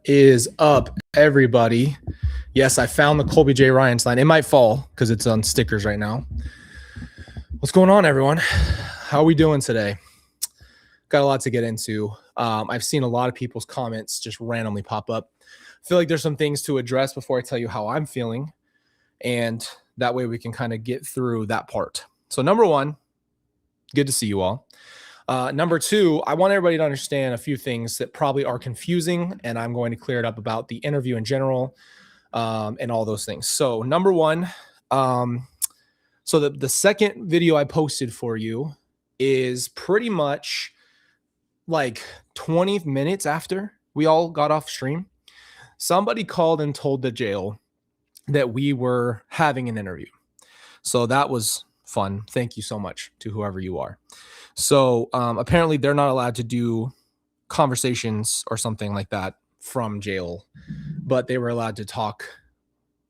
Is up, everybody? Yes, I found the Colby J. Ryan sign. It might fall because it's on stickers right now. What's going on, everyone? How are we doing today? Got a lot to get into. I've seen a lot of people's comments just randomly pop up. I feel like there's some things to address before I tell you how I'm feeling, and that way we can kind of get through that part. So number one, good to see you all. Number two, I want everybody to understand a few things that probably are confusing, and I'm going to clear it up about the interview in general and all those things. So number one, so the second video I posted for you is pretty much like 20 minutes after we all got off stream. Somebody called and told the jail that we were having an interview. So that was fun. Thank you so much to whoever you are. So apparently they're not allowed to do conversations or something like that from jail, but they were allowed to talk.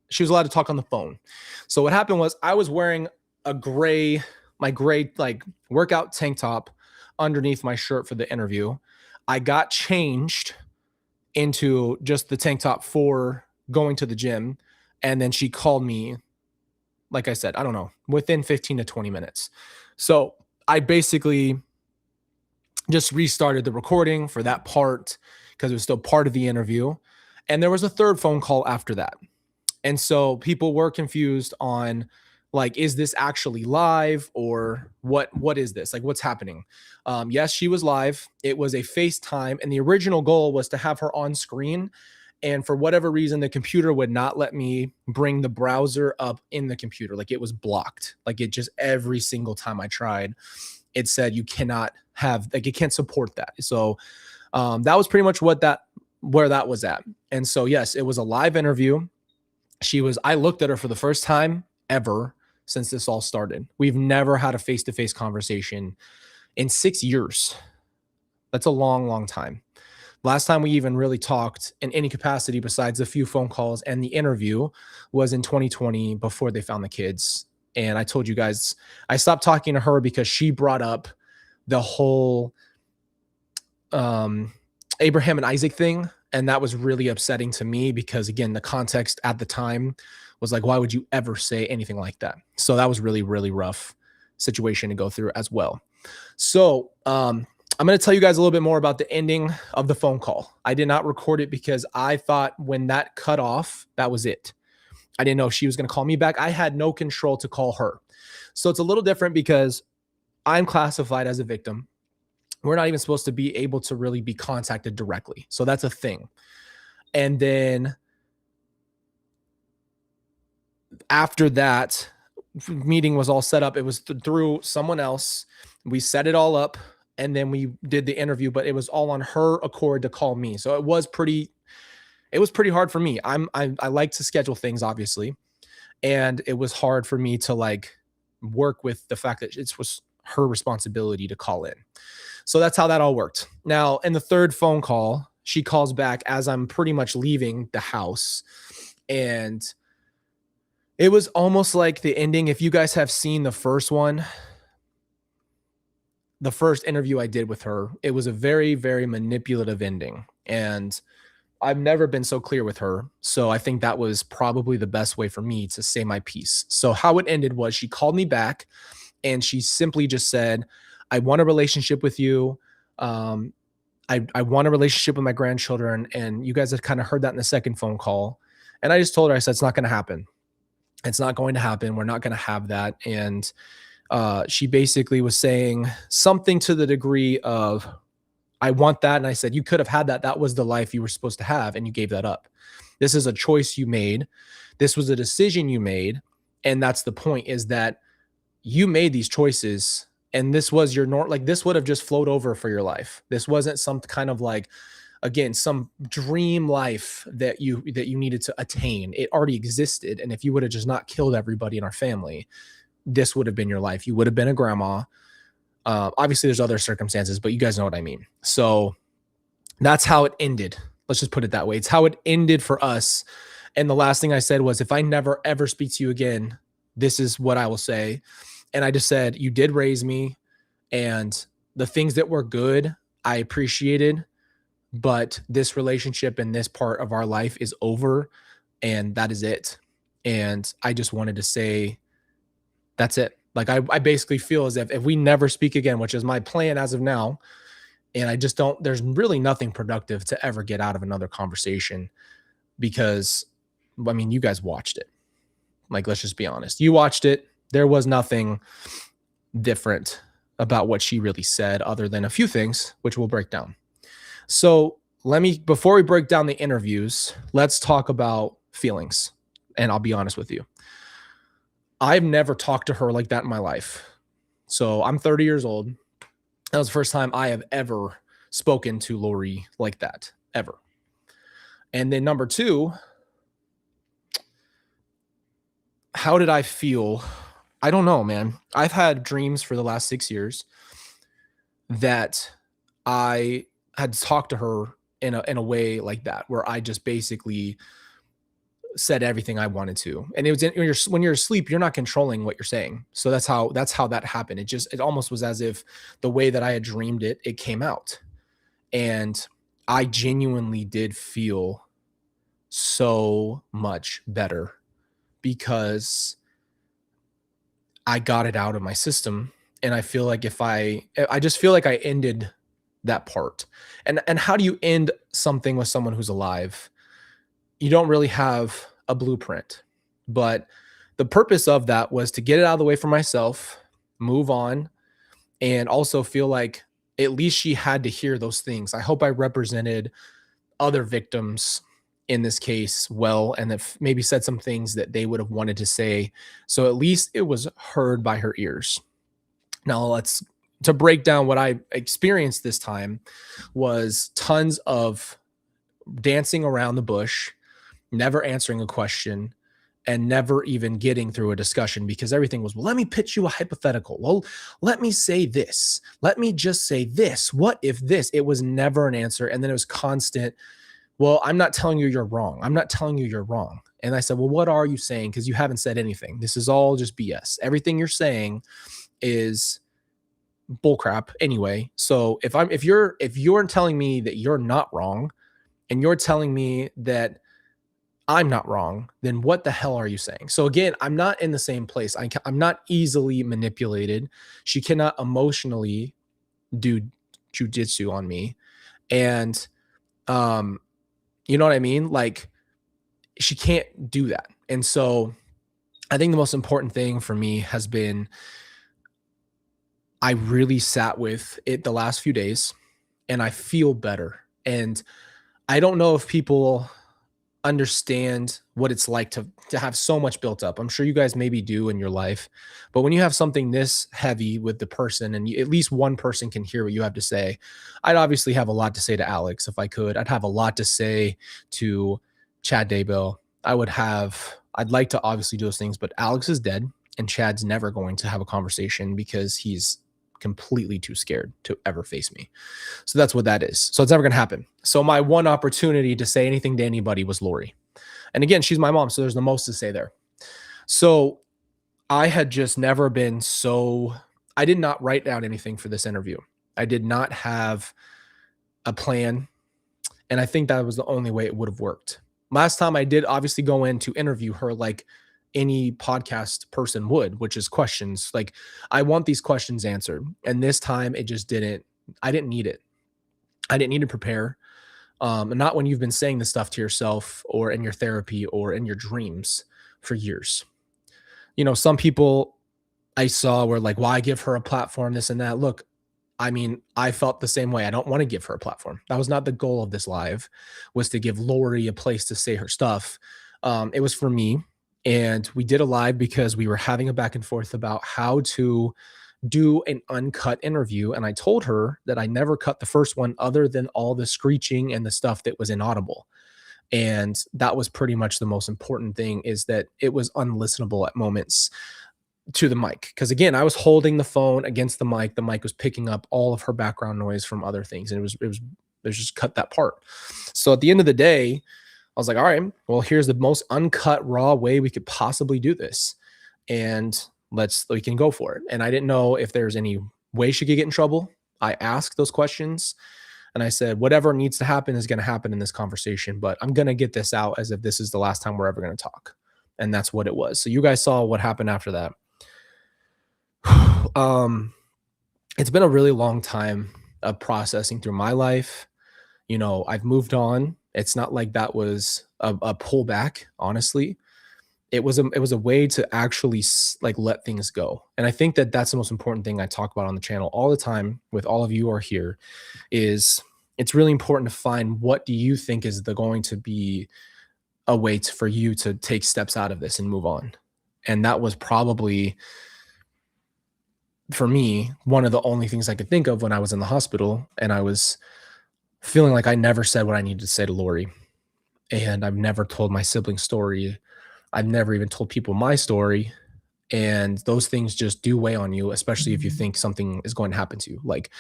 She was allowed to talk on the phone. So what happened was I was wearing my gray like workout tank top underneath my shirt for the interview. I got changed into just the tank top for going to the gym. And then she called me, like I said, I don't know, within 15 to 20 minutes. So I basically just restarted the recording for that part because it was still part of the interview. And there was a third phone call after that. And so people were confused on, like, is this actually live or what is this? Like, what's happening? Yes, she was live. It was a FaceTime. And the original goal was to have her on screen. And for whatever reason, the computer would not let me bring the browser up in the computer. Like, it was blocked. Like, it just every single time I tried, it said you cannot have, like, it can't support that. So that was pretty much where that was at. And so, yes, it was a live interview. I looked at her for the first time ever since this all started. We've never had a face-to-face conversation in 6 years. That's a long, long time. Last time we even really talked in any capacity besides a few phone calls and the interview was in 2020 before they found the kids. And I told you guys, I stopped talking to her because she brought up the whole Abraham and Isaac thing. And that was really upsetting to me because, again, the context at the time was like, why would you ever say anything like that? So that was really, really rough situation to go through as well. So, I'm going to tell you guys a little bit more about the ending of the phone call. I did not record it because I thought when that cut off, that was it. I didn't know if she was going to call me back. I had no control to call her. So it's a little different because I'm classified as a victim. We're not even supposed to be able to really be contacted directly. So that's a thing. And then after that meeting was all set up, it was through someone else. We set it all up. And then we did the interview, but it was all on her accord to call me. So it was pretty hard for me. I like to schedule things, obviously. And it was hard for me to like work with the fact that it was her responsibility to call in. So that's how that all worked. Now, in the third phone call, she calls back as I'm pretty much leaving the house. And it was almost like the ending. If you guys have seen the first one, the first interview I did with her, it was a very, very manipulative ending. And I've never been so clear with her. So I think that was probably the best way for me to say my piece. So how it ended was she called me back and she simply just said, I want a relationship with you. I want a relationship with my grandchildren. And you guys have kind of heard that in the second phone call. And I just told her, I said, it's not going to happen. It's not going to happen. We're not going to have that. And She basically was saying something to the degree of, I want that. And I said, you could have had that. That was the life you were supposed to have, and you gave that up. This is a choice you made. This was a decision you made. And that's the point, is that you made these choices, and this was your like, this would have just flowed over for your life. This wasn't some kind of like, again, some dream life that you needed to attain. It already existed. And if you would have just not killed everybody in our family, this would have been your life. You would have been a grandma. Obviously there's other circumstances, but you guys know what I mean. So that's how it ended. Let's just put it that way. It's how it ended for us. And the last thing I said was, if I never ever speak to you again, this is what I will say. And I just said, you did raise me, and the things that were good, I appreciated, but this relationship and this part of our life is over, and that is it. And I just wanted to say, that's it. Like, I basically feel as if we never speak again, which is my plan as of now, and I just don't, there's really nothing productive to ever get out of another conversation, because, I mean, you guys watched it. Like, let's just be honest. You watched it. There was nothing different about what she really said, other than a few things, which we'll break down. So before we break down the interviews, let's talk about feelings. And I'll be honest with you. I've never talked to her like that in my life. So I'm 30 years old. That was the first time I have ever spoken to Lori like that, ever. And then number two, how did I feel? I don't know, man. I've had dreams for the last 6 years that I had talked to her in a way like that, where I just basically said everything I wanted to. And it was when you're asleep, you're not controlling what you're saying. So that's how that happened. It almost was as if the way that I had dreamed it came out. And I genuinely did feel so much better, because I got it out of my system. And I feel like I just feel like I ended that part. And how do you end something with someone who's alive? You don't really have a blueprint, but the purpose of that was to get it out of the way for myself, move on, and also feel like at least she had to hear those things. I hope I represented other victims in this case well, and that maybe said some things that they would have wanted to say. So at least it was heard by her ears. Now to break down what I experienced this time was tons of dancing around the bush, never answering a question, and never even getting through a discussion, because everything was, well, let me pitch you a hypothetical. Well, let me say this. Let me just say this. What if this? It was never an answer. And then it was constant, well, I'm not telling you you're wrong. I'm not telling you you're wrong. And I said, well, what are you saying? Because you haven't said anything. This is all just BS. Everything you're saying is bullcrap anyway. So if you're telling me that you're not wrong, and you're telling me that I'm not wrong, then what the hell are you saying? So again, I'm not in the same place. I'm not easily manipulated. She cannot emotionally do jujitsu on me. And, you know what I mean? Like, she can't do that. And so I think the most important thing for me has been, I really sat with it the last few days, and I feel better. And I don't know if people understand what it's like to have so much built up. I'm sure you guys maybe do in your life, but when you have something this heavy with the person, and at least one person can hear what you have to say, I'd obviously have a lot to say to Alex if I could. I'd have a lot to say to Chad Daybell. I'd like to obviously do those things, but Alex is dead, and Chad's never going to have a conversation because he's completely too scared to ever face me. So that's what that is. So it's never going to happen. So my one opportunity to say anything to anybody was Lori. And again, she's my mom, so there's the most to say there. So I had just never been I did not write down anything for this interview. I did not have a plan. And I think that was the only way it would have worked. Last time I did obviously go in to interview her like any podcast person would, which is questions. Like, I want these questions answered. And this time I didn't need it. I didn't need to prepare. And not when you've been saying this stuff to yourself or in your therapy or in your dreams for years. You know, some people, I saw where like, why give her a platform, this and that. Look, I mean, I felt the same way. I don't want to give her a platform. That was not the goal of this live, was to give Lori a place to say her stuff. It was for me. And we did a live because we were having a back and forth about how to do an uncut interview. And I told her that I never cut the first one other than all the screeching and the stuff that was inaudible. And that was pretty much the most important thing, is that it was unlistenable at moments to the mic. Because again, I was holding the phone against the mic. The mic was picking up all of her background noise from other things. And it was just cut that part. So at the end of the day, I was like, all right, well, here's the most uncut, raw way we could possibly do this. And we can go for it. And I didn't know if there's any way she could get in trouble. I asked those questions and I said, whatever needs to happen is going to happen in this conversation, but I'm going to get this out as if this is the last time we're ever going to talk. And that's what it was. So you guys saw what happened after that. It's been a really long time of processing through my life. You know, I've moved on. It's not like that was a pullback, honestly. It was a way to actually like let things go. And I think that that's the most important thing I talk about on the channel all the time with all of you who are here, is it's really important to find what do you think is going to be a way for you to take steps out of this and move on. And that was probably, for me, one of the only things I could think of when I was in the hospital and I was feeling like I never said what I needed to say to Lori. And I've never told my sibling story. I've never even told people my story. And those things just do weigh on you, especially if you think something is going to happen to you. Like,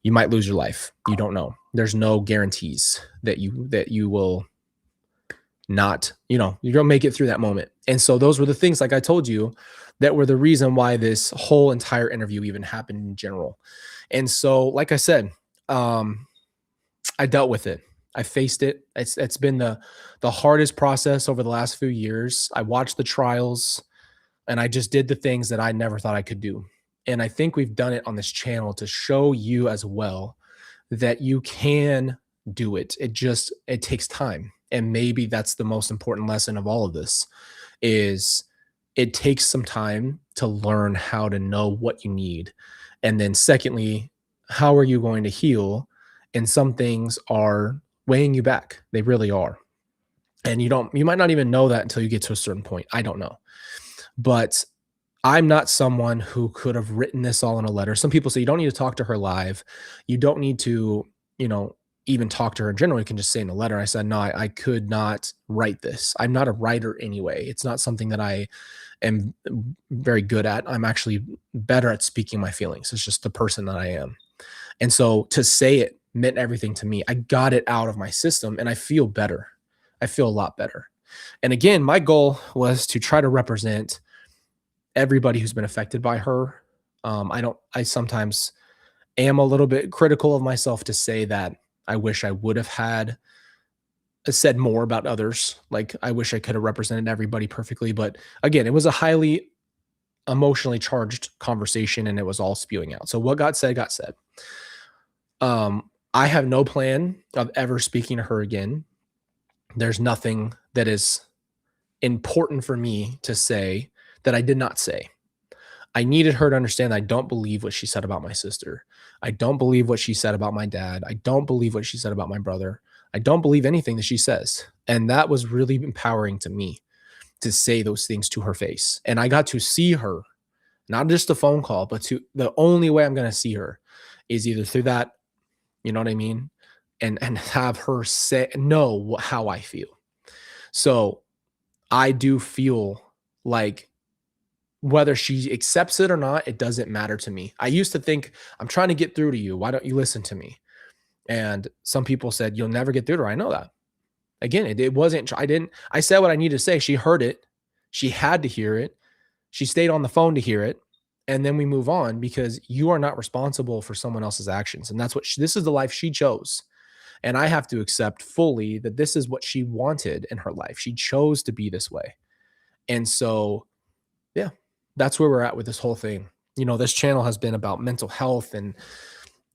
you might lose your life. You don't know. There's no guarantees that you will not, you're going to make it through that moment. And so those were the things, like I told you, that were the reason why this whole entire interview even happened in general. And so, like I said, I dealt with it. I faced it. It's been the hardest process over the last few years. I watched the trials and I just did the things that I never thought I could do. And I think we've done it on this channel to show you as well that you can do it. It takes time. And maybe that's the most important lesson of all of this, is it takes some time to learn how to know what you need. And then secondly, how are you going to heal? And some things are weighing you back. They really are. And you might not even know that until you get to a certain point. I don't know. But I'm not someone who could have written this all in a letter. Some people say you don't need to talk to her live. You don't need to, even talk to her in general. You can just say in a letter. I said, no, I could not write this. I'm not a writer anyway. It's not something that I am very good at. I'm actually better at speaking my feelings. It's just the person that I am. And so to say it meant everything to me. I got it out of my system and I feel better. I feel a lot better. And again, my goal was to try to represent everybody who's been affected by her. I sometimes am a little bit critical of myself to say that I wish I would have said more about others. Like, I wish I could have represented everybody perfectly. But again, it was a highly emotionally charged conversation and it was all spewing out. So what got said, got said. I have no plan of ever speaking to her again. There's nothing that is important for me to say that I did not say. I needed her to understand that I don't believe what she said about my sister. I don't believe what she said about my dad. I don't believe what she said about my brother. I don't believe anything that she says. And that was really empowering to me to say those things to her face. And I got to see her, not just a phone call, but the only way I'm going to see her is either through that, you know what I mean? And have her know how I feel. So I do feel like whether she accepts it or not, it doesn't matter to me. I used to think, I'm trying to get through to you. Why don't you listen to me? And some people said, you'll never get through to her. I know that. Again, it wasn't, I said what I needed to say. She heard it. She had to hear it. She stayed on the phone to hear it. And then we move on, because you are not responsible for someone else's actions. And that's this is the life she chose. And I have to accept fully that this is what she wanted in her life. She chose to be this way. And so, yeah, that's where we're at with this whole thing. This channel has been about mental health and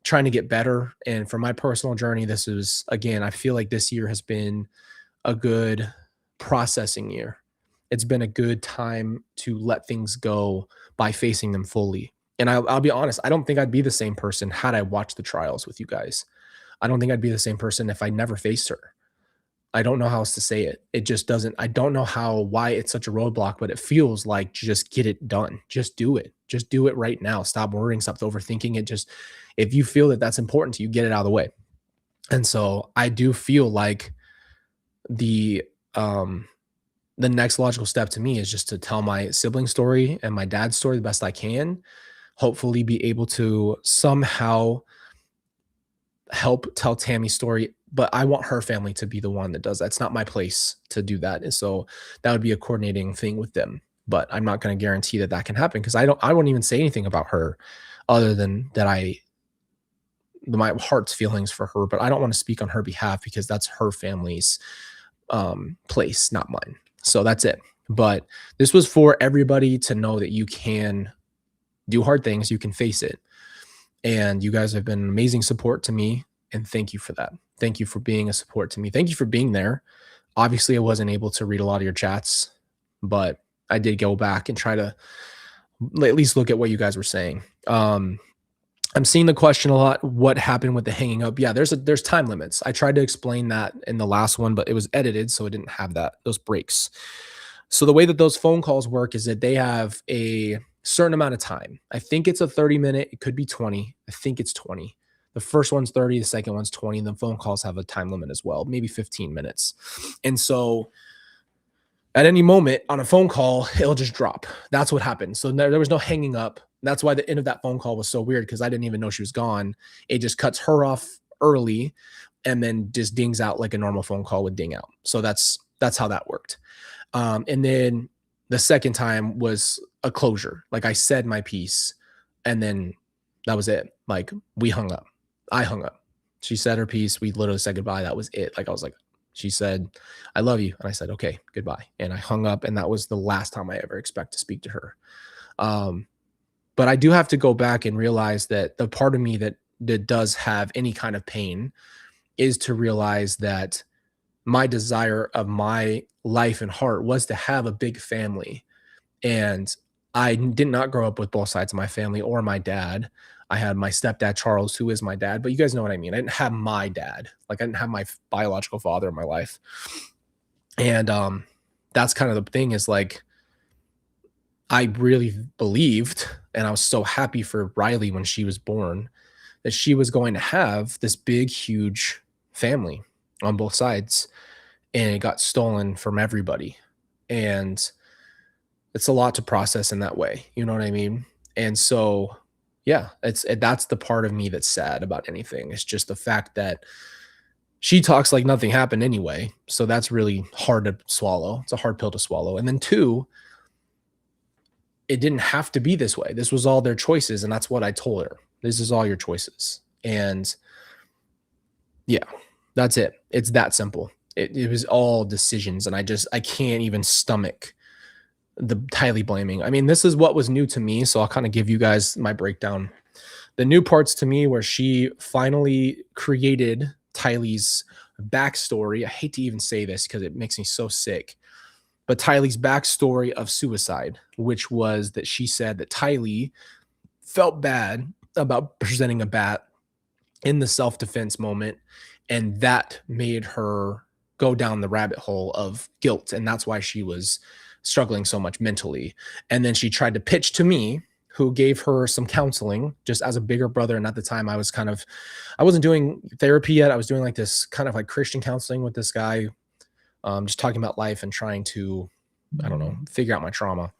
trying to get better. And for my personal journey, this is, again, I feel like this year has been a good processing year. it's been a good time to let things go by facing them fully. And I'll be honest, I don't think I'd be the same person had I watched the trials with you guys. I don't think I'd be the same person if I never faced her. I don't know how else to say it. It just doesn't, I don't know why it's such a roadblock, but it feels like just get it done. Just do it. Just do it right now. Stop worrying, stop overthinking it. Just, if you feel that that's important to you, get it out of the way. And so I do feel like the, um, the next logical step to me is just to tell my sibling story and my dad's story the best I can. Hopefully be able to somehow help tell Tammy's story, but I want her family to be the one that does that. It's not my place to do that. And so that would be a coordinating thing with them. But I'm not going to guarantee that that can happen because I won't even say anything about her other than that my heart's feelings for her, but I don't want to speak on her behalf because that's her family's place, not mine. So that's it. But this was for everybody to know that you can do hard things, you can face it. And you guys have been an amazing support to me. And thank you for that. Thank you for being a support to me. Thank you for being there. Obviously, I wasn't able to read a lot of your chats, but I did go back and try to at least look at what you guys were saying. I'm seeing the question a lot. What happened with the hanging up? Yeah, there's time limits. I tried to explain that in the last one, but it was edited, so it didn't have those breaks. So the way that those phone calls work is that they have a certain amount of time. I think it's a 30-minute. It could be 20. I think it's 20. The first one's 30. The second one's 20. And the phone calls have a time limit as well, maybe 15 minutes. And so at any moment on a phone call, it'll just drop. That's what happened. So there was no hanging up. That's why the end of that phone call was so weird because I didn't even know she was gone. It just cuts her off early and then just dings out like a normal phone call would ding out. So that's how that worked. And then the second time was a closure. Like I said my piece and then that was it. Like we hung up. I hung up. She said her piece. We literally said goodbye. That was it. Like I was like, she said, I love you. And I said, okay, goodbye. And I hung up. And that was the last time I ever expect to speak to her. But I do have to go back and realize that the part of me that does have any kind of pain is to realize that my desire of my life and heart was to have a big family. And I did not grow up with both sides of my family or my dad. I had my stepdad, Charles, who is my dad, but you guys know what I mean. I didn't have my dad. Like I didn't have my biological father in my life. And that's kind of the thing is like, I really believed, and I was so happy for Riley when she was born, that she was going to have this big, huge family on both sides. And it got stolen from everybody. And it's a lot to process in that way. You know what I mean? And so, yeah, that's the part of me that's sad about anything. It's just the fact that she talks like nothing happened anyway. So that's really hard to swallow. It's a hard pill to swallow. And then two, it didn't have to be this way. This was all their choices. And that's what I told her. This is all your choices. And yeah, that's it. It's that simple. It was all decisions. And I can't even stomach the Tylee blaming. I mean, this is what was new to me. So I'll kind of give you guys my breakdown. The new parts to me where she finally created Tylee's backstory. I hate to even say this because it makes me so sick. But Tylee's backstory of suicide, which was that she said that Tylee felt bad about presenting a bat in the self-defense moment. And that made her go down the rabbit hole of guilt. And that's why she was struggling so much mentally. And then she tried to pitch to me, who gave her some counseling just as a bigger brother. And at the time I wasn't doing therapy yet. I was doing like this kind of like Christian counseling with this guy, just talking about life and trying to, I don't know, figure out my trauma.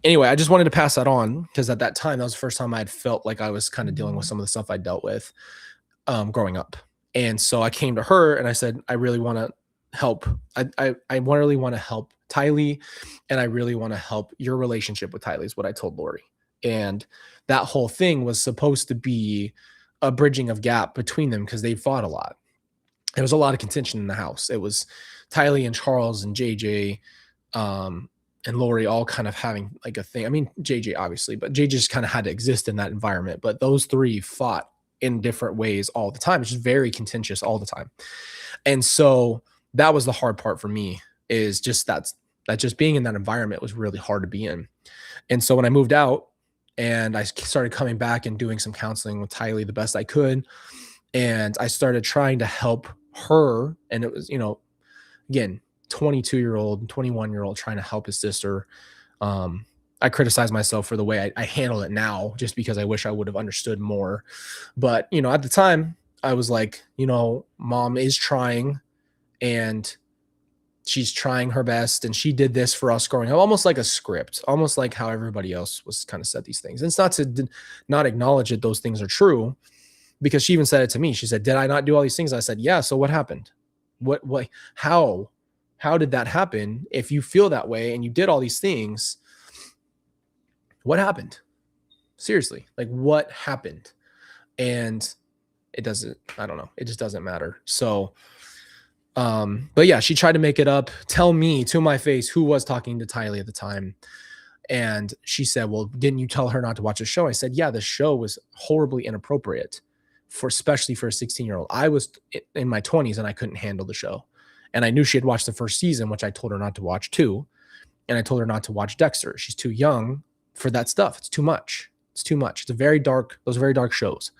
Anyway, I just wanted to pass that on because at that time, that was the first time I had felt like I was kind of dealing with some of the stuff I dealt with growing up. And so I came to her and I said, I really want to help. I really want to help Tylee, and I really want to help your relationship with Tylee is what I told Lori. And that whole thing was supposed to be a bridging of gap between them because they fought a lot. There was a lot of contention in the house. It was Tylee and Charles and JJ and Lori all kind of having like a thing. I mean, JJ obviously, but JJ just kind of had to exist in that environment. But those three fought in different ways all the time. It's just very contentious all the time. And so that was the hard part for me, is just that just being in that environment was really hard to be in. And so when I moved out and I started coming back and doing some counseling with Tylee the best I could, and I started trying to help her, and it was, again, 22-year-old, 21-year-old trying to help his sister. Um, I criticize myself for the way I handle it now, just because I wish I would have understood more. But, at the time, I was like, mom is trying, and she's trying her best, and she did this for us growing up, almost like a script, almost like how everybody else was kind of said these things. And it's not to not acknowledge that those things are true, because she even said it to me. She said, did I not do all these things? I said, yeah. So what happened? What, how did that happen? If you feel that way and you did all these things, what happened? Seriously, like, what happened? And it doesn't, I don't know. It just doesn't matter. So, but yeah, she tried to make it up, tell me to my face who was talking to Tylee at the time. And she said, well, didn't you tell her not to watch the show? I said, yeah, the show was horribly inappropriate, especially for a 16-year-old. I was in my 20s and I couldn't handle the show. And I knew she had watched the first season, which I told her not to watch too. And I told her not to watch Dexter. She's too young for that stuff. It's too much. It's too much. Those are very dark shows.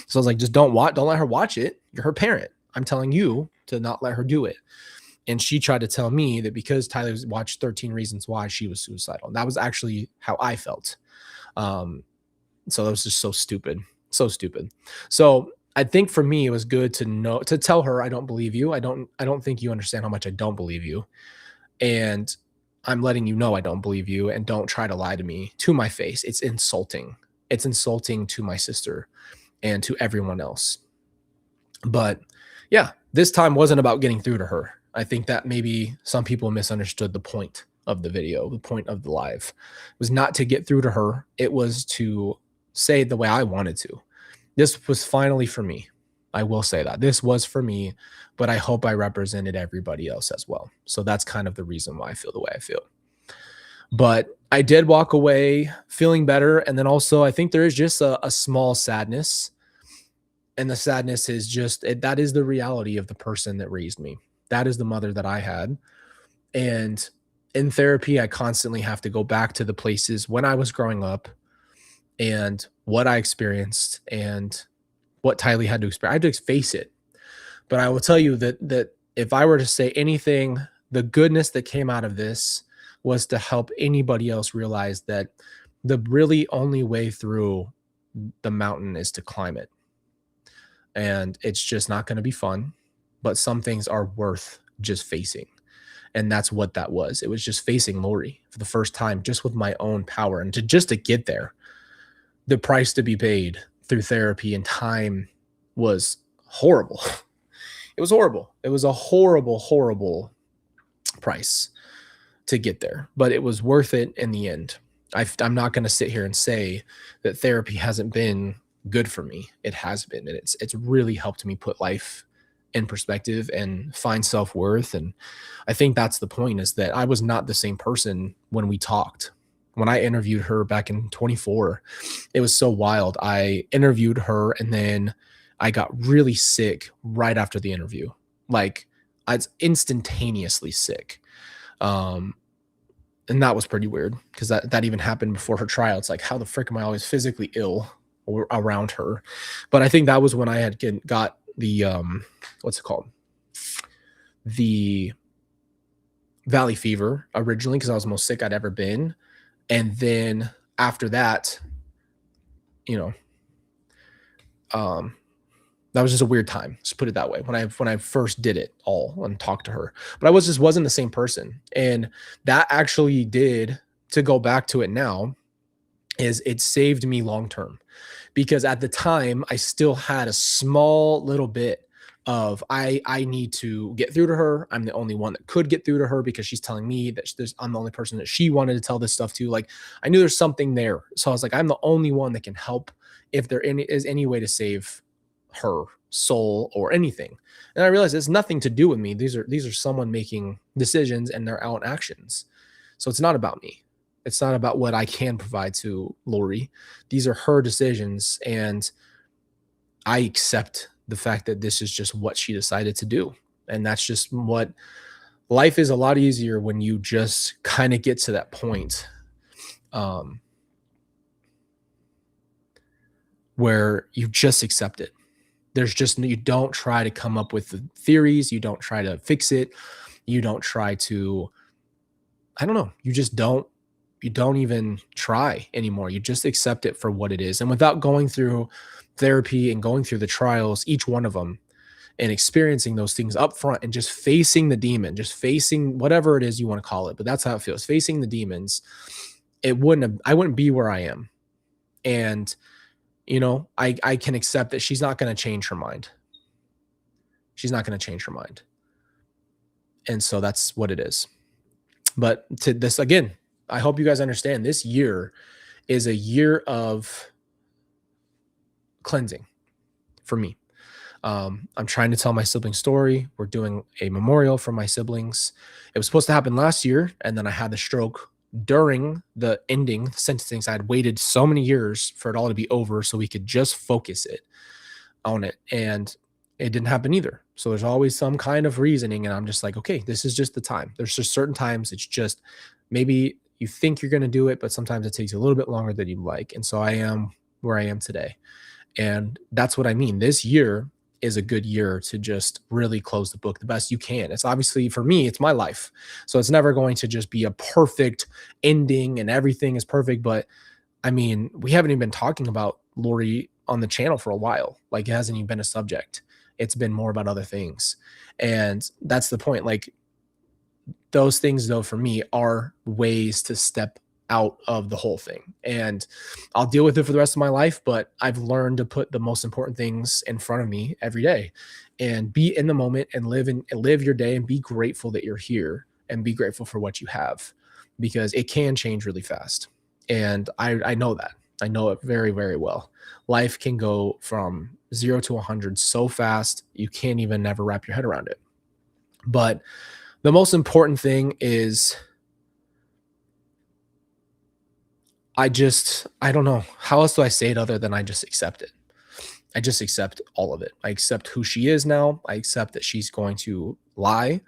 So I was like, just don't let her watch it. You're her parent. I'm telling you to not let her do it. And she tried to tell me that because Tyler watched 13 Reasons Why, she was suicidal. And that was actually how I felt. So that was just so stupid. So stupid. So I think for me, it was good to tell her, I don't believe you. I don't think you understand how much I don't believe you. And I'm letting you know I don't believe you, and don't try to lie to me to my face. It's insulting. It's insulting to my sister and to everyone else. But yeah, this time wasn't about getting through to her. I think that maybe some people misunderstood the point of the video, the point of the live. It was not to get through to her. It was to say it the way I wanted to. This was finally for me. I will say that. This was for me, but I hope I represented everybody else as well. So that's kind of the reason why I feel the way I feel. But I did walk away feeling better. And then also, I think there is just a small sadness. And the sadness is just, that is the reality of the person that raised me. That is the mother that I had. And in therapy, I constantly have to go back to the places when I was growing up and what I experienced and what Tylee had to experience. I had to face it. But I will tell you that if I were to say anything, the goodness that came out of this was to help anybody else realize that the really only way through the mountain is to climb it. And it's just not going to be fun, but some things are worth just facing. And that's what that was. It was just facing Lori for the first time, just with my own power. And to get there, the price to be paid through therapy and time was horrible. It was horrible. It was a horrible, horrible price to get there, but it was worth it in the end. I'm not going to sit here and say that therapy hasn't been good for me. It has been, and it's really helped me put life in perspective and find self-worth. And I think that's the point, is that I was not the same person when we talked. When I interviewed her back in 24, it was so wild. I interviewed her and then I got really sick right after the interview. Like, I was instantaneously sick. And that was pretty weird, because that even happened before her trial. It's like, how the frick am I always physically ill or around her? But I think that was when I had got the, what's it called? The valley fever originally, because I was the most sick I'd ever been. And then after that, that was just a weird time. Just put it that way. When I first did it all and talked to her, but I wasn't the same person. And that actually did, to go back to it now, is it saved me long-term, because at the time I still had a small little bit of, I need to get through to her. I'm the only one that could get through to her, because she's telling me that I'm the only person that she wanted to tell this stuff to. Like, I knew there's something there. So I was like, I'm the only one that can help if there is any way to save her soul or anything. And I realized it's nothing to do with me. These are someone making decisions and their own actions. So it's not about me. It's not about what I can provide to Lori. These are her decisions, and I accept the fact that this is just what she decided to do. And that's just what life is a lot easier when you just kind of get to that point um, where you just accept it. There's just, you don't try to come up with the theories, you don't try to fix it, you don't try to, I don't know, you don't even try anymore. You just accept it for what it is. And without going through therapy and going through the trials, each one of them, and experiencing those things up front and just facing the demon, just facing whatever it is you want to call it, but that's how it feels. Facing the demons, I wouldn't be where I am. And I can accept that she's not going to change her mind. She's not going to change her mind. And so that's what it is. But to this, again, I hope you guys understand, this year is a year of cleansing for me. I'm trying to tell my siblings' story. We're doing a memorial for my siblings. It was supposed to happen last year, and then I had the stroke during the ending sentencing. I had waited so many years for it all to be over so we could just focus it on it, and it didn't happen either. So there's always some kind of reasoning, and I'm just like, okay, this is just the time. There's just certain times it's just, maybe you think you're going to do it, but sometimes it takes a little bit longer than you'd like. And so I am where I am today. And that's what I mean. This year is a good year to just really close the book the best you can. It's obviously, for me, it's my life. So it's never going to just be a perfect ending and everything is perfect. But I mean, we haven't even been talking about Lori on the channel for a while. Like, it hasn't even been a subject. It's been more about other things. And that's the point. Like, those things, though, for me, are ways to step out of the whole thing. And I'll deal with it for the rest of my life, but I've learned to put the most important things in front of me every day and be in the moment and live your day and be grateful that you're here and be grateful for what you have, because it can change really fast. And I know that. I know it very, very well. Life can go from 0 to 100 so fast, you can't even never wrap your head around it. But the most important thing is, I don't know. How else do I say it other than I just accept it? I just accept all of it. I accept who she is now. I accept that she's going to lie.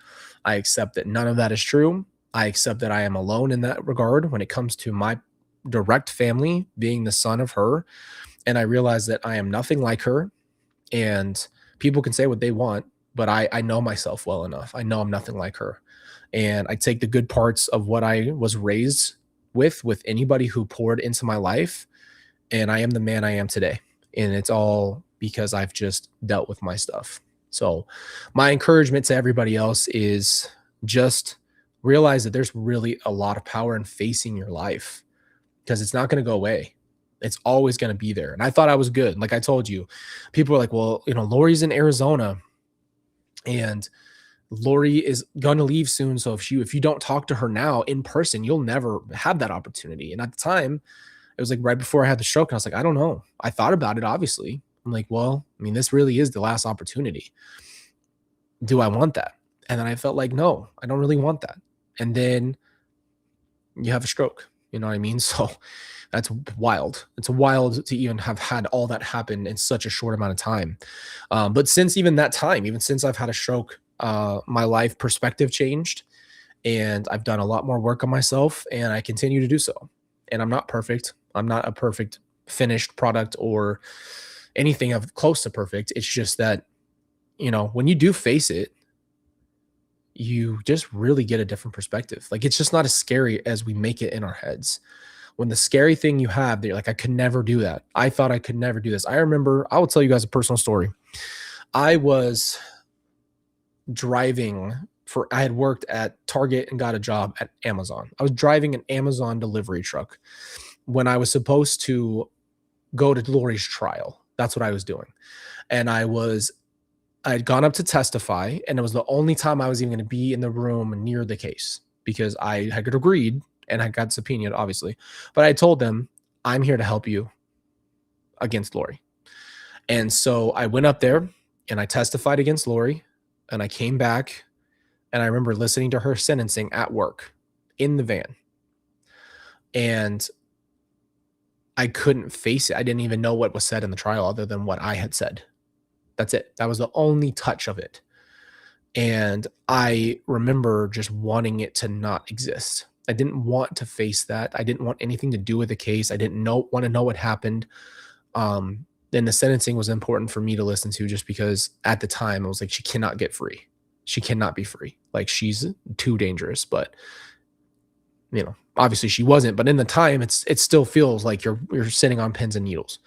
I accept that none of that is true. I accept that I am alone in that regard when it comes to my direct family being the son of her. And I realize that I am nothing like her. And people can say what they want, but I know myself well enough. I know I'm nothing like her. And I take the good parts of what I was raised with anybody who poured into my life, and I am the man I am today. And it's all because I've just dealt with my stuff. So my encouragement to everybody else is just realize that there's really a lot of power in facing your life, because it's not going to go away. It's always going to be there. And I thought I was good. Like I told you, people were like, well, Lori's in Arizona and Lori is going to leave soon. So if you don't talk to her now in person, you'll never have that opportunity. And at the time, it was like right before I had the stroke. And I was like, I don't know. I thought about it, obviously. I'm like, well, I mean, this really is the last opportunity. Do I want that? And then I felt like, no, I don't really want that. And then you have a stroke. You know what I mean? So that's wild. It's wild to even have had all that happen in such a short amount of time. But since even that time, even since I've had a stroke, my life perspective changed, and I've done a lot more work on myself, and I continue to do so. And I'm not perfect. I'm not a perfect finished product or anything of close to perfect. It's just that, when you do face it, you just really get a different perspective. Like, it's just not as scary as we make it in our heads. When the scary thing you have, you're like, I could never do that. I thought I could never do this. I remember, I will tell you guys a personal story. I was driving I had worked at Target and got a job at Amazon. I was driving an Amazon delivery truck when I was supposed to go to Lori's trial. That's what I was doing. And I had gone up to testify, and it was the only time I was even going to be in the room near the case, because I had agreed and I got subpoenaed, obviously. But I told them, I'm here to help you against Lori. And so I went up there and I testified against Lori, and I came back, and I remember listening to her sentencing at work in the van. And I couldn't face it. I didn't even know what was said in the trial other than what I had said. That's it. That was the only touch of it. And I remember just wanting it to not exist. I didn't want to face that. I didn't want anything to do with the case. I didn't want to know what happened. Then the sentencing was important for me to listen to, just because at the time I was like, she cannot get free. She cannot be free. Like, she's too dangerous. But obviously she wasn't. But in the time, it still feels like you're sitting on pins and needles.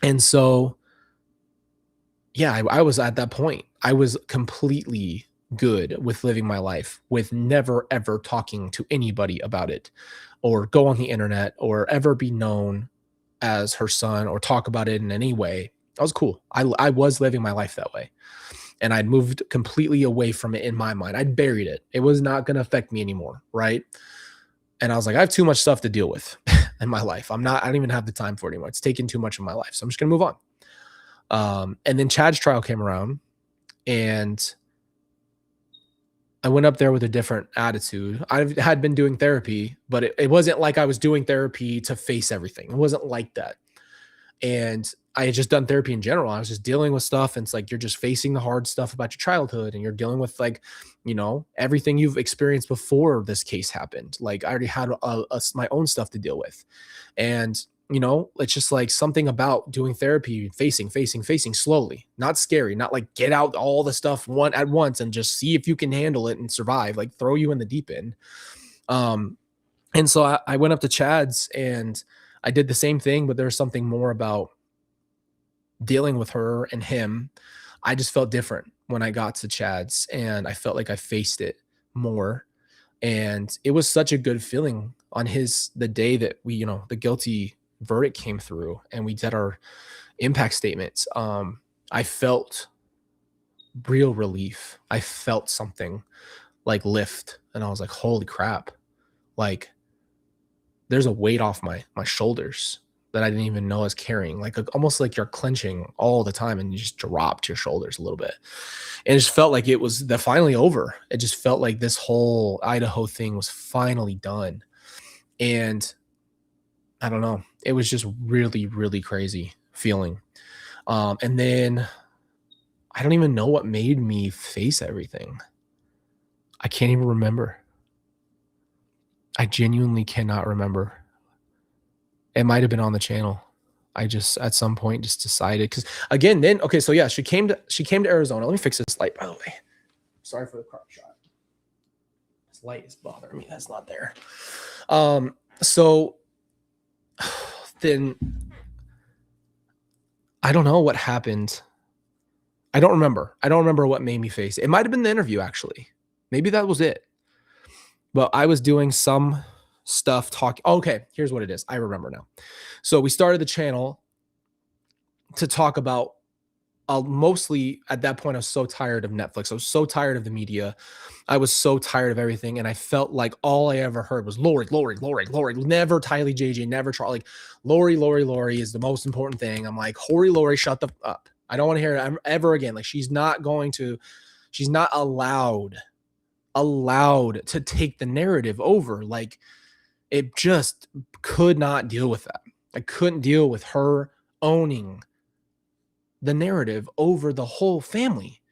And so, yeah, I was at that point. I was completely good with living my life, with never ever talking to anybody about it, or go on the internet, or ever be known as her son, or talk about it in any way. I was cool. I was living my life that way. And I'd moved completely away from it in my mind. I'd buried it. It was not going to affect me anymore. Right. And I was like, I have too much stuff to deal with in my life. I don't even have the time for it anymore. It's taken too much of my life. So I'm just going to move on. And then Chad's trial came around, and I went up there with a different attitude. I had been doing therapy, but it wasn't like I was doing therapy to face everything. It wasn't like that. And I had just done therapy in general. I was just dealing with stuff. And it's like, you're just facing the hard stuff about your childhood, and you're dealing with, like, everything you've experienced before this case happened. Like, I already had my own stuff to deal with. And, it's just like something about doing therapy, facing slowly, not scary, not like get out all the stuff at once and just see if you can handle it and survive, like throw you in the deep end. And so I went up to Chad's, and I did the same thing, but there's something more about dealing with her and him. I just felt different when I got to Chad's, and I felt like I faced it more. And it was such a good feeling on the day that we, the guilty verdict came through and we did our impact statements. I felt real relief. I felt something like lift, and I was like, holy crap. Like, there's a weight off my shoulders that I didn't even know I was carrying. Like, almost like you're clenching all the time, and you just dropped your shoulders a little bit. And it just felt like it was finally over. It just felt like this whole Idaho thing was finally done. And I don't know. It was just really, really crazy feeling. And then I don't even know what made me face everything. I can't even remember. I genuinely cannot remember. It might have been on the channel. I just at some point just decided, because again, then okay, so yeah, she came to Arizona. Let me fix this light, by the way. Sorry for the crop shot. This light is bothering me. That's not there. So then I don't know what happened. I don't remember. I don't remember what made me face it. It might have been the interview, actually. Maybe that was it. But I was doing some stuff talking. Okay, here's what it is. I remember now. So we started the channel to talk about mostly at that point, I was so tired of Netflix. I was so tired of the media. I was so tired of everything. And I felt like all I ever heard was Lori. Never Tylee JJ, never Charlie. Like, Lori is the most important thing. I'm like, Lori, shut the up. I don't want to hear it ever again. Like, she's not allowed to take the narrative over. Like, it just could not deal with that. I couldn't deal with her owning the narrative over the whole family.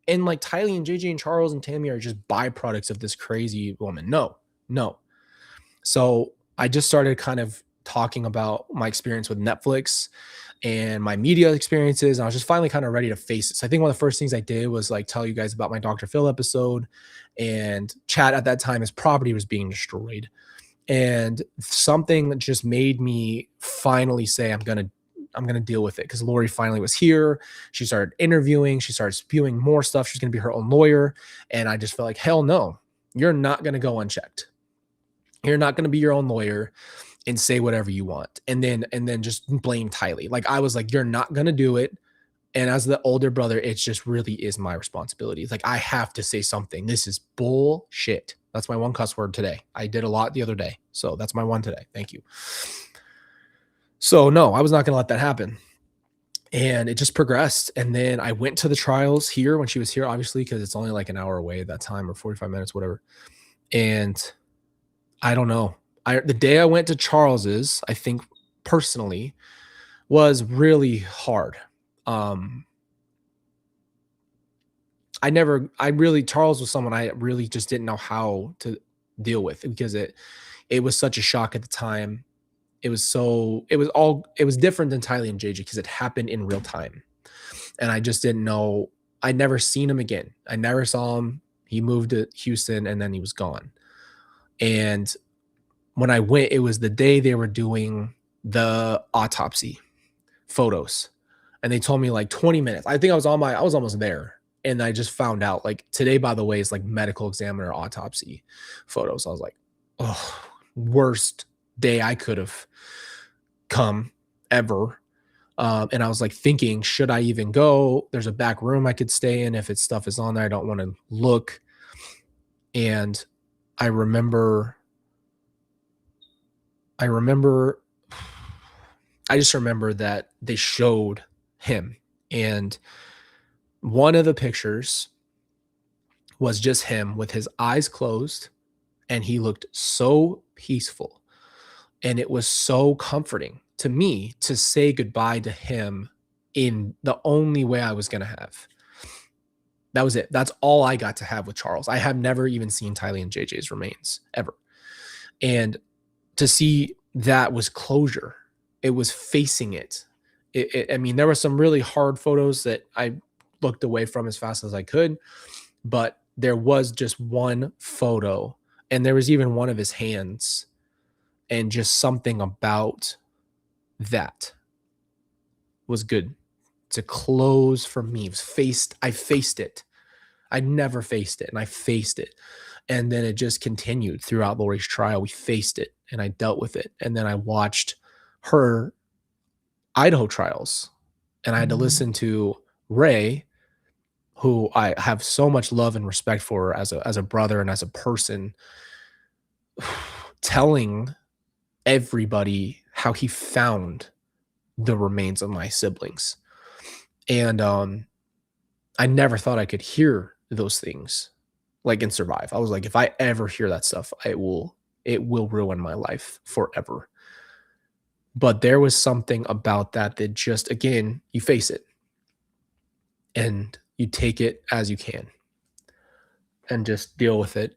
And like, Tylee and JJ and Charles and Tammy are just byproducts of this crazy woman. No. So I just started kind of talking about my experience with Netflix and my media experiences. And I was just finally kind of ready to face it. So I think one of the first things I did was like tell you guys about my Dr. Phil episode, and Chad at that time, his property was being destroyed. And something that just made me finally say, I'm going to deal with it, because Lori finally was here. She started interviewing. She started spewing more stuff. She's going to be her own lawyer. And I just felt like, hell no, you're not going to go unchecked. You're not going to be your own lawyer and say whatever you want. And then just blame Tylee. Like, I was like, you're not going to do it. And as the older brother, it just really is my responsibility. It's like, I have to say something. This is bullshit. That's my one cuss word today. I did a lot the other day. So that's my one today. Thank you. So no, I was not going to let that happen. And it just progressed. And then I went to the trials here when she was here, obviously, because it's only like an hour away at that time, or 45 minutes, whatever. And I don't know. The day I went to Charles's, I think personally, was really hard. Charles was someone I really just didn't know how to deal with, because it was such a shock at the time. It was different than Tylee and JJ because it happened in real time. And I just didn't know. I'd never seen him again. I never saw him. He moved to Houston and then he was gone. And when I went, it was the day they were doing the autopsy photos. And they told me like 20 minutes. I think I was almost there. And I just found out like today, by the way, is like medical examiner autopsy photos. I was like, oh, worst day I could have come ever. And I was like thinking, should I even go? There's a back room I could stay in. If its stuff is on there, I don't want to look. And I remember, I just remember that they showed him. And one of the pictures was just him with his eyes closed. And he looked so peaceful. And it was so comforting to me to say goodbye to him in the only way I was going to have. That was it. That's all I got to have with Charles. I have never even seen Tylee and JJ's remains ever. And to see that was closure. It was facing it. I mean, there were some really hard photos that I looked away from as fast as I could, but there was just one photo, and there was even one of his hands, and just something about that was good to close for me. I faced it. I never faced it, and I faced it. And then it just continued throughout Lori's trial. We faced it, and I dealt with it. And then I watched her Idaho trials, and I had to listen to Ray, who I have so much love and respect for as a brother and as a person, telling everybody how he found the remains of my siblings. And I never thought I could hear those things like and survive. I was like, if I ever hear that stuff, it will ruin my life forever. But there was something about that just, again, you face it and you take it as you can and just deal with it.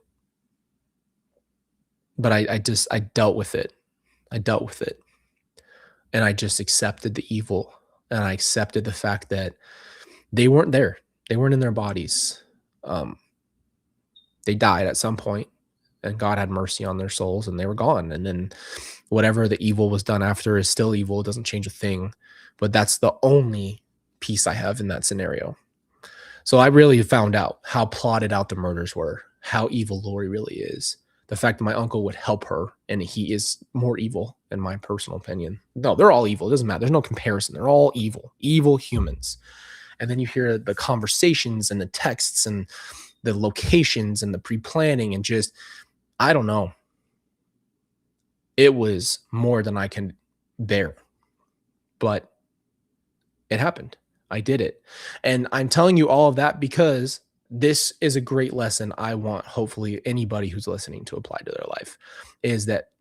But I dealt with it. I dealt with it. And I just accepted the evil, and I accepted the fact that they weren't there. They weren't in their bodies. They died at some point, and God had mercy on their souls, and they were gone. And then whatever the evil was done after is still evil. It doesn't change a thing. But that's the only piece I have in that scenario. So I really found out how plotted out the murders were, how evil Lori really is. The fact that my uncle would help her, and he is more evil, in my personal opinion. No, they're all evil. It doesn't matter. There's no comparison. They're all evil humans. And then you hear the conversations and the texts and the locations and the pre-planning, and just, I don't know. It was more than I can bear. But it happened. I did it. And I'm telling you all of that because this is a great lesson I want, hopefully, anybody who's listening to apply to their life, is that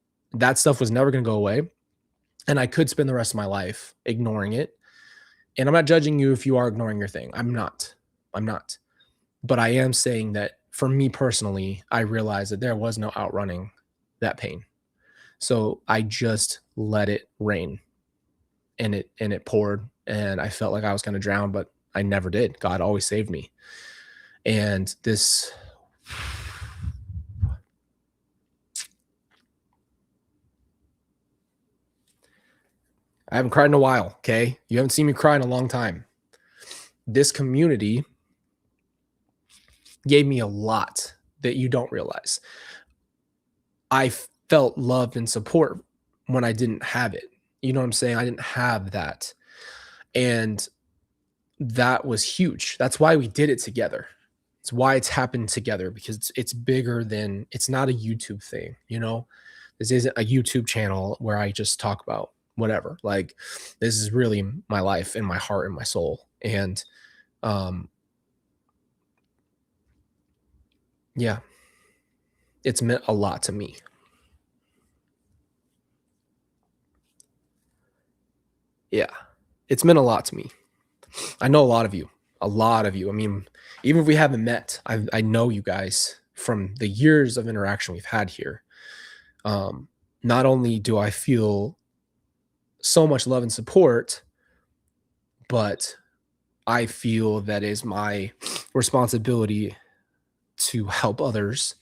stuff was never going to go away. And I could spend the rest of my life ignoring it. And I'm not judging you if you are ignoring your thing. I'm not. But I am saying that for me personally, I realized that there was no outrunning that pain. So I just let it rain, and it poured, and I felt like I was going to drown, but I never did. God always saved me. And this, I haven't cried in a while, okay? You haven't seen me cry in a long time. This community gave me a lot that you don't realize. I felt love and support when I didn't have it. You know what I'm saying? I didn't have that. And that was huge. That's why we did it together. It's why it's happened together, because it's bigger than, it's not a YouTube thing, you know? This isn't a YouTube channel where I just talk about whatever. Like, this is really my life and my heart and my soul. And yeah, it's meant a lot to me. Yeah, it's meant a lot to me. I know a lot of you. A lot of you. I mean, even if we haven't met, I know you guys from the years of interaction we've had here. Um, Not only do I feel so much love and support, but I feel that is my responsibility to help others.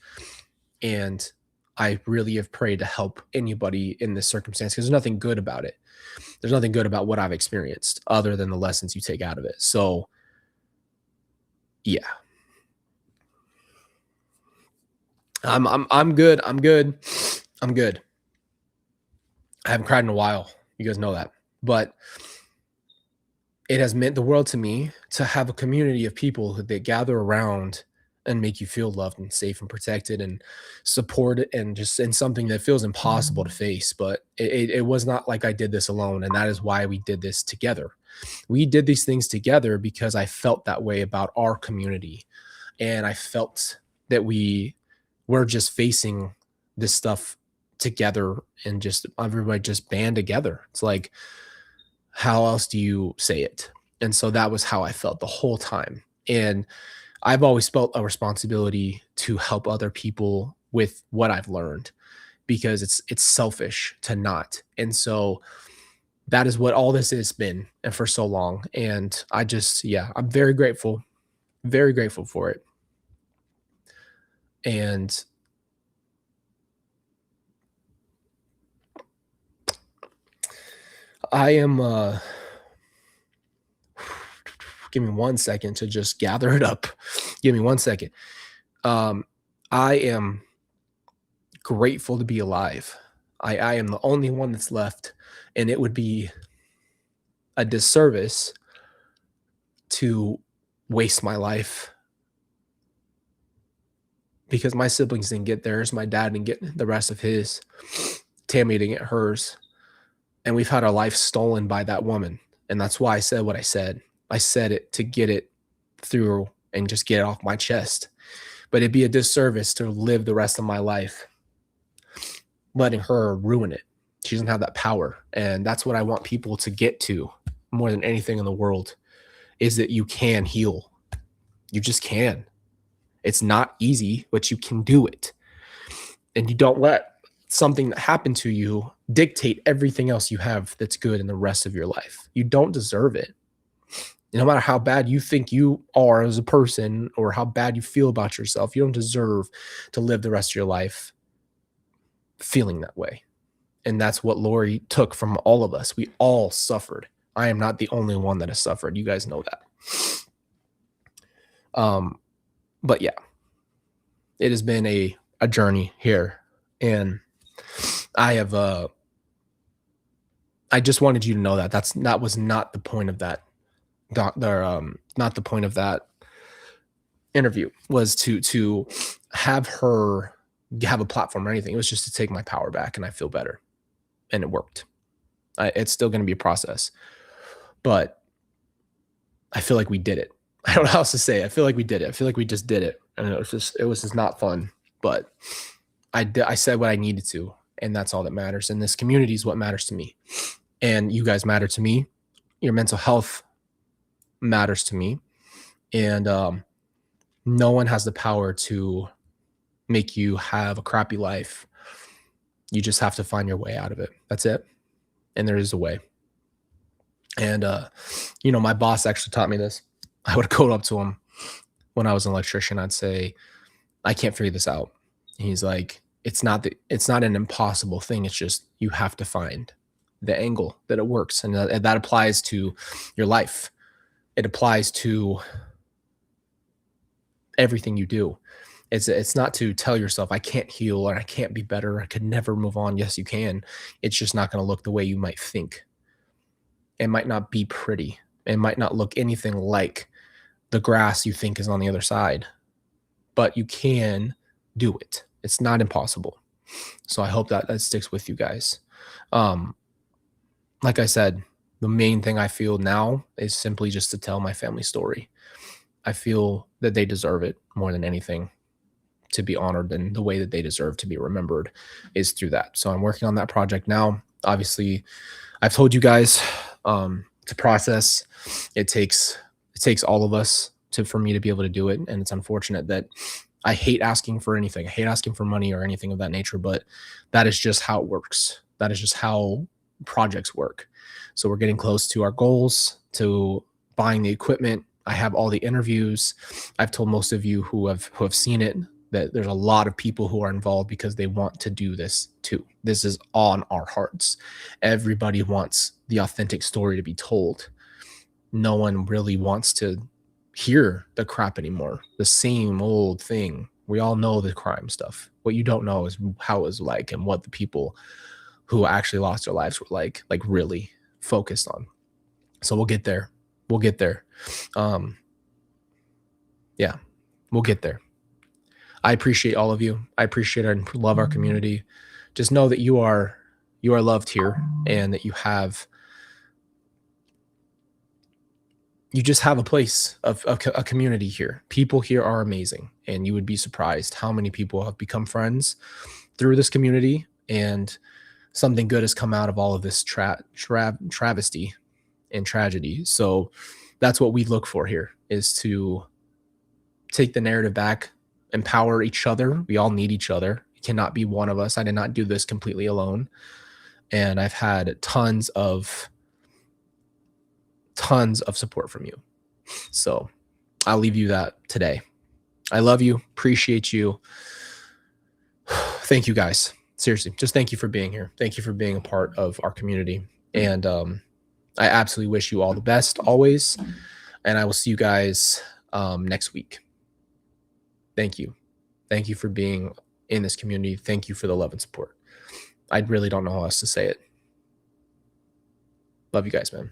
And I really have prayed to help anybody in this circumstance because there's nothing good about it. There's nothing good about what I've experienced other than the lessons you take out of it. So, yeah, I'm good. I'm good. I'm good. I haven't cried in a while. You guys know that. But it has meant the world to me to have a community of people that gather around and make you feel loved and safe and protected and supported and just in something that feels impossible to face. But it was not like I did this alone. And that is why we did this together. We did these things together because I felt that way about our community. And I felt that we were just facing this stuff together and just everybody just band together. It's like, how else do you say it? And so that was how I felt the whole time. And I've always felt a responsibility to help other people with what I've learned because it's selfish to not. And so that is what all this has been and for so long. And I just, yeah, I'm very grateful for it. And I am give me 1 second to just gather it up. Give me 1 second. I am grateful to be alive. I am the only one that's left, and it would be a disservice to waste my life because my siblings didn't get theirs. My dad didn't get the rest of his. Tammy didn't get hers. And we've had our life stolen by that woman. And that's why I said what I said. I said it to get it through and just get it off my chest. But it'd be a disservice to live the rest of my life letting her ruin it. She doesn't have that power. And that's what I want people to get to more than anything in the world is that you can heal. You just can. It's not easy, but you can do it. And you don't let something that happened to you dictate everything else you have that's good in the rest of your life. You don't deserve it. No matter how bad you think you are as a person or how bad you feel about yourself, you don't deserve to live the rest of your life feeling that way. And that's what Lori took from all of us. We all suffered. I am not the only one that has suffered. You guys know that. But yeah, it has been a journey here. And I have I just wanted you to know that that was not the point of that not the point of that interview was to have her have a platform or anything. It was just to take my power back and I feel better. And it worked. It's still going to be a process, but I feel like we did it. I don't know how else to say it. I feel like we did it. I feel like we just did it. And it was just not fun, but I said what I needed to, and that's all that matters. And this community is what matters to me. And you guys matter to me. Your mental health matters to me. And no one has the power to make you have a crappy life. You just have to find your way out of it. That's it. And there is a way. And, my boss actually taught me this. I would go up to him when I was an electrician. I'd say, I can't figure this out. He's like, it's not an impossible thing. It's just, you have to find the angle that it works. And that applies to your life. It applies to everything you do. It's not to tell yourself, I can't heal or I can't be better. I could never move on. Yes, you can. It's just not going to look the way you might think. It might not be pretty. It might not look anything like the grass you think is on the other side, but you can do it. It's not impossible. So I hope that sticks with you guys. Like I said, the main thing I feel now is simply just to tell my family story. I feel that they deserve it more than anything, to be honored, and the way that they deserve to be remembered is through that. So I'm working on that project now. Obviously, I've told you guys to process. It takes It takes all of us for me to be able to do it. And it's unfortunate that I hate asking for anything. I hate asking for money or anything of that nature, but that is just how it works. That is just how projects work. So we're getting close to our goals, to buying the equipment. I have all the interviews. I've told most of you who have seen it that there's a lot of people who are involved because they want to do this too. This is on our hearts. Everybody wants the authentic story to be told. No one really wants to hear the crap anymore. The same old thing. We all know the crime stuff. What you don't know is how it was like and what the people who actually lost their lives were like really focused on. So we'll get there. We'll get there. Yeah, we'll get there. I appreciate all of you. I appreciate and love our community. Just know that you are loved here, and that you just have a place of a community here. People here are amazing, and you would be surprised how many people have become friends through this community, and something good has come out of all of this travesty and tragedy. So that's what we look for here, is to take the narrative back, empower each other. We all need each other. It cannot be one of us. I did not do this completely alone. And I've had tons of support from you. So I'll leave you that today. I love you. Appreciate you. Thank you guys. Seriously, just thank you for being here. Thank you for being a part of our community. And I absolutely wish you all the best always. And I will see you guys next week. Thank you. Thank you for being in this community. Thank you for the love and support. I really don't know how else to say it. Love you guys, man.